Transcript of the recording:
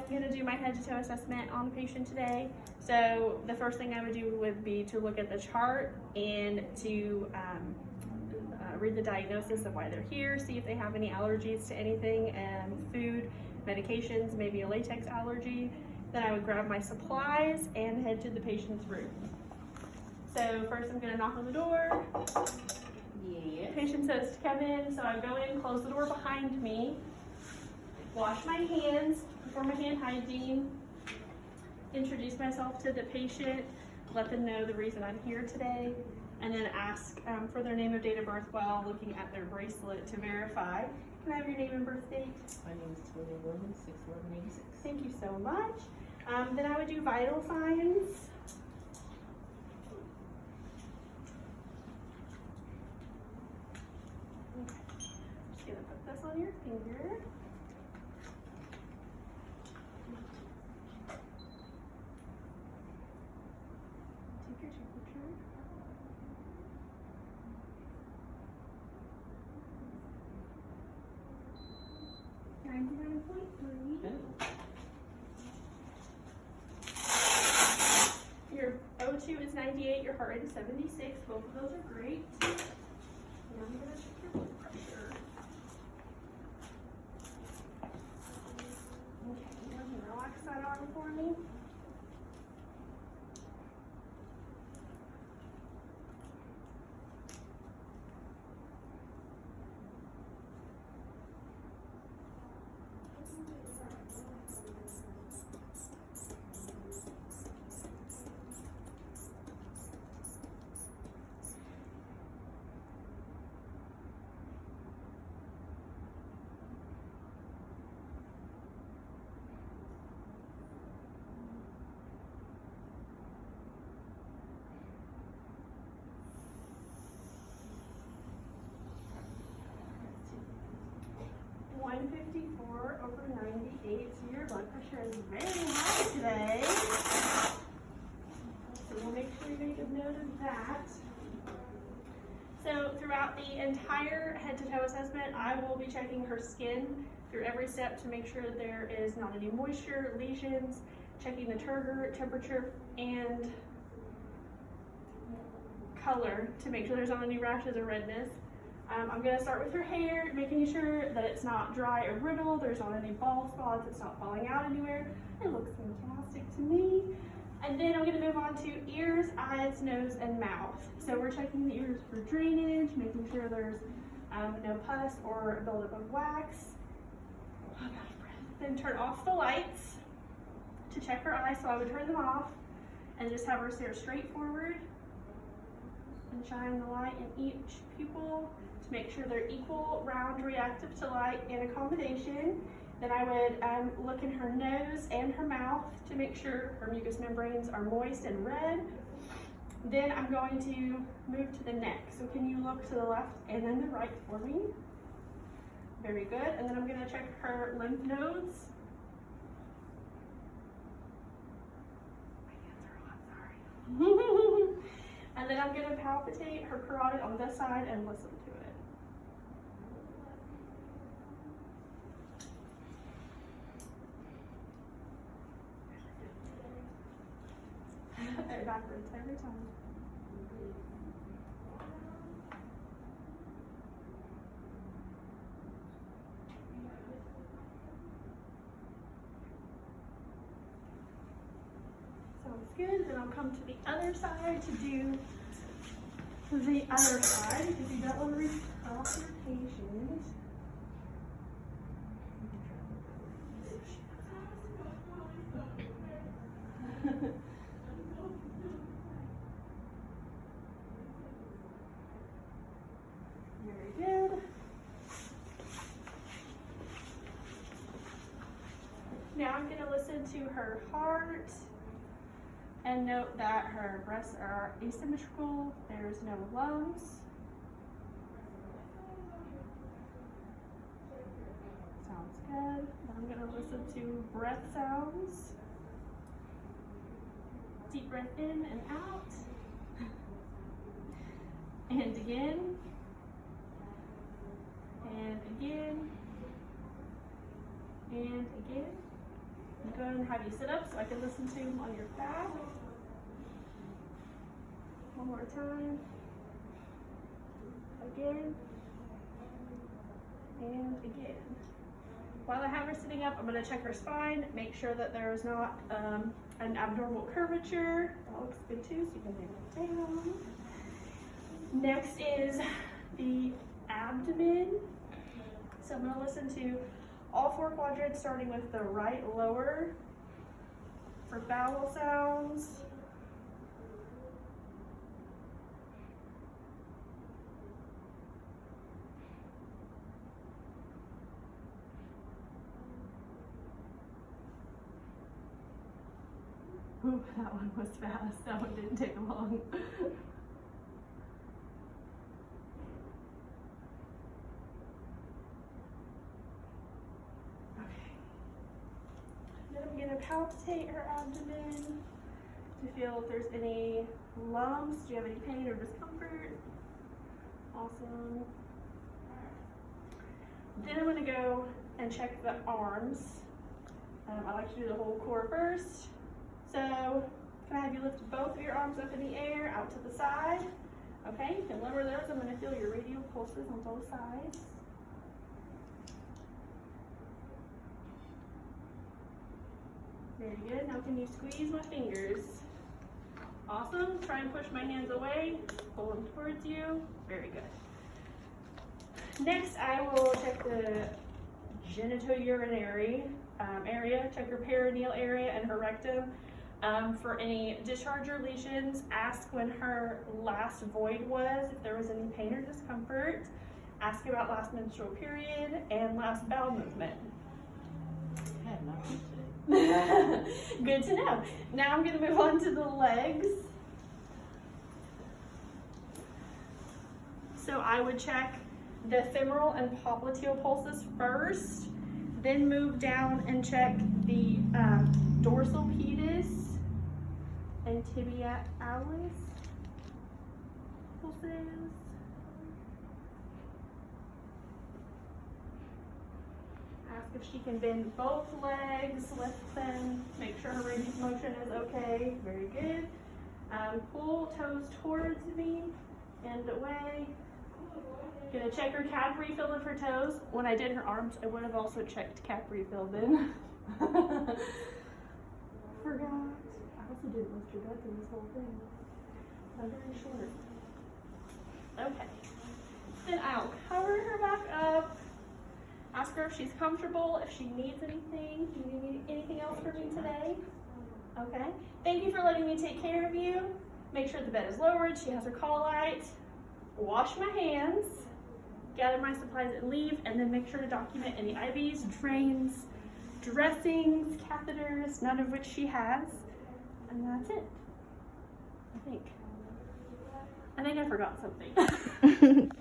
gonna do my head to toe assessment on the patient today. So the first thing I would do would be to look at the chart and to read the diagnosis of why they're here, see if they have any allergies to anything, food, medications, maybe a latex allergy. Then I would grab my supplies and head to the patient's room. So first I'm gonna knock on the door. Yes. Patient says to come in, so I go in, close the door behind me, wash my hands, perform a hand hygiene, introduce myself to the patient, let them know the reason I'm here today, and then ask for their name and date of birth while looking at their bracelet to verify. Can I have your name and birth date? My name is Toya Woman, 6'11", 86. Thank you so much. Then I would do vital signs. Just gonna put this on your finger. Take your temperature. Your O2 is 98, your heart rate is 76. Both of those are great. Now I'm going to check your blood pressure. Okay, go ahead and relax that arm for me. .154 over 98, so your blood pressure is very high today. So we'll make sure you make a note of that. So throughout the entire head to toe assessment, I will be checking her skin through every step to make sure that there is not any moisture, lesions, checking the turgor, temperature, and color to make sure there's not any rashes or redness. I'm going to start with her hair, making sure that it's not dry or brittle, there's not any bald spots, it's not falling out anywhere. It looks fantastic to me. And then I'm going to move on to ears, eyes, nose, and mouth. So we're checking the ears for drainage, making sure there's no pus or buildup of wax. Oh, God, breath. Then turn off the lights to check her eyes, so I would turn them off and just have her stare straight forward and shine the light in each pupil to make sure they're equal, round, reactive to light, and accommodation. Then I would look in her nose and her mouth to make sure her mucous membranes are moist and red. Then I'm going to move to the neck. So can you look to the left and then the right for me? Very good. And then I'm going to check her lymph nodes. My hands are hot, sorry. And then I'm going to palpitate her carotid on this side and listen to it. Backwards every time. Sounds good. Then I'll come to the other side to do the other side because you don't want to reach off your patient. Very good. Now I'm going to listen to her heart and note that her breasts are asymmetrical. There's no lumps. Sounds good. Then I'm going to listen to breath sounds. Deep breath in and out. And again. And again. And again. Go ahead and have you sit up so I can listen to them on your back. One more time. Again. And again. While I have her sitting up, I'm going to check her spine, make sure that there is not an abnormal curvature. That looks good too, so you can lay it down. Next is the abdomen. So I'm going to listen to all 4 quadrants, starting with the right lower for vowel sounds. Ooh, that one was fast. That one didn't take long. Then I'm going to palpitate her abdomen to feel if there's any lumps. Do you have any pain or discomfort? Awesome. Then I'm going to go and check the arms. I like to do the whole core first. So can I have you lift both of your arms up in the air, out to the side? Okay, you can lower those. I'm going to feel your radial pulses on both sides. Very good. Now can you squeeze my fingers? Awesome. Try and push my hands away. Pull them towards you. Very good. Next, I will check the genitourinary area, check her perineal area and her rectum. For any discharge or lesions, ask when her last void was, if there was any pain or discomfort. Ask about last menstrual period and last bowel movement. I have nothing to say. Good to know. Now I'm going to move on to the legs. So I would check the femoral and popliteal pulses first, then move down and check the dorsal pedis and tibialis pulses. Ask if she can bend both legs, lift them, make sure her range of motion is okay. Very good. Pull toes towards me and away. Gonna check her calf refill of her toes. When I did her arms, I would have also checked calf refill then. Forgot. I also didn't lift her butt in this whole thing. I'm very short. Okay. Then I'll cover her back up. Ask her if she's comfortable, if she needs anything. Do you need anything else from me today? Okay. Thank you for letting me take care of you. Make sure the bed is lowered. She has her call light. Wash my hands. Gather my supplies and leave, and then make sure to document any IVs, drains, dressings, catheters, none of which she has. And that's it. I think I forgot something.